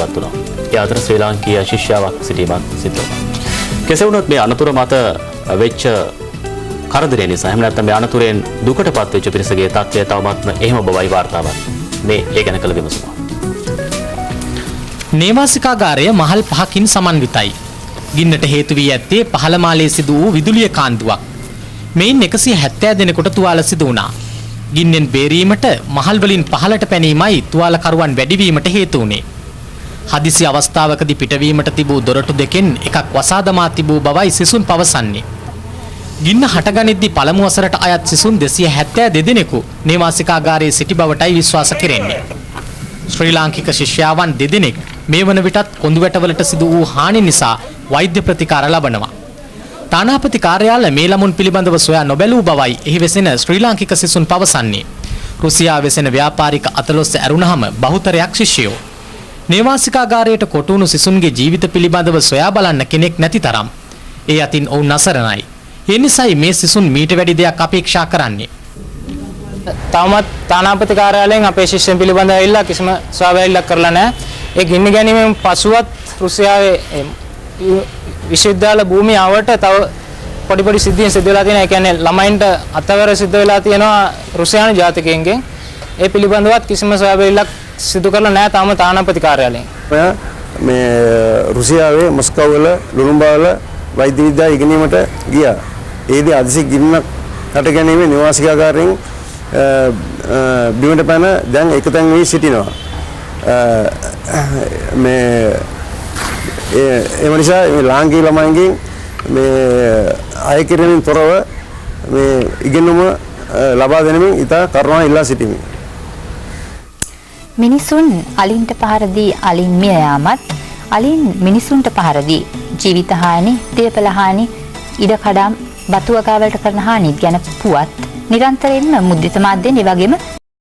පත් වුණා. ඒ අතර ශ්‍රී ලාංකීය ශිෂ්‍යාවක් සිටීමක් සිදු වුණා. කෙසේ වුණත් මේ අනතුර මත වෙච්ච කරදරය නිසා එහෙම නැත්නම් මේ අනතුරෙන් දුකටපත් වෙච්ච පිරිසගේ තත්ත්වය තවමත්ම එහෙම බවයි වාර්තා වන්නේ. මේ ඒ ගැන කළ විමසුමක්. නේවාසිකාගාරය මහල් 5කින් සමන්විතයි. ගින්නට හේතු වී ඇත්තේ පහළ මාලයේ සිදු වූ විදුලිය කාන්දුවක්. මෙයින් 170 දෙනෙකුට තුවාල සිදු වුණා. ගින්නෙන් බේරීමට මහල් වලින් පහළට පැනීමයි තුවාලකරුවන් වැඩිවීමට හේතු වුණේ. හදිසි අවස්ථාවකදී පිටවීමට තිබූ දොරටු දෙකෙන් එකක් වසා දමා තිබූ බවයි සිසුන් පවසන්නේ. ගින්න හටගනිද්දී පළමු වසරට අයත් සිසුන් 272 දෙනෙකු නේවාසිකාගාරයේ සිටි බවටයි විශ්වාස කෙරෙන්නේ. ශ්‍රී ලාංකික ශිෂ්‍යාවන් දෙදෙනෙක් මේ වන විටත් කොඳුවැටවලට සිදු වූ හානි නිසා වෛද්‍ය ප්‍රතිකාර ලබනවා. තානාපති කාර්යාලය මේ ළමුන් පිළිබඳව සොයා නොබැලූ බවයි එහි වෙසෙන ශ්‍රී ලාංකික සිසුන් පවසන්නේ. රුසියාව වෙසෙන ව්‍යාපාරික අතලොස්ස ඇරුණහම බහුතරයක් ශිෂ්‍යයෝ. නේවාසිකාගාරයට කොටුණු සිසුන්ගේ ජීවිත පිළිබඳව සොයා බලන්න කෙනෙක් නැති තරම්. ඒ අතින් ඔවුන් අසරණයි. ඒ නිසායි මේ සිසුන් මීට වැඩි දෙයක් අපේක්ෂා කරන්නේ. තවමත් තානාපති කාර්යාලයෙන් අපේ ශිෂ්‍යයන් පිළිබඳව ඇවිල්ලා කිසිම සොයාබැලීමක් කරලා නැහැ. ඒ ගින්න ගැනීමෙන් පසුවත් රුසියාවේ විශ්වවිද්‍යාල භූමියාවට තව පොඩි සිද්ධීන් සිදු වෙලා තියෙනවා. ඒ කියන්නේ ළමයින්ට අතවර සිදු වෙලා තියෙනවා රුසියානු ජාතිකයන්ගෙන්. ඒ පිළිබඳවත් කිසිම සොයාබැලීමක් සිදු කරලා නැහැ තාම තානාපති කාර්යාලයෙන්. මේ රුසියාවේ මොස්කෝව වල ලුනුම්බා වල වෛද්‍ය විද්‍යාව ඉගෙනීමට ගියා. ඒදී අදිසි ගින්නක් හට ගැනීම නිවාසිකාගාරයෙන් බිමට පැන දැන් එකතෙන් වී සිටිනවා. මේ ඒ නිසා මේ ලාංකීය ළමයින්ගෙන් මේ අය කිරීමෙන් තොරව මේ ඉගෙනුම ලබා දෙනමින් ඉතා කරුණා ඉල්ලා සිටිමි. මිනිසුන් අලින්ට පහර දී අලින් මිය යාමත් අලින් මිනිසුන්ට පහර දී ජීවිත හානි, දේපල හානි, ඉඩකඩම්, බතු වගාවලට කරන හානි ගැන පුවත් නිරන්තරයෙන්ම මුද්‍රිත මාධ්‍යයෙන් ඒ වගේම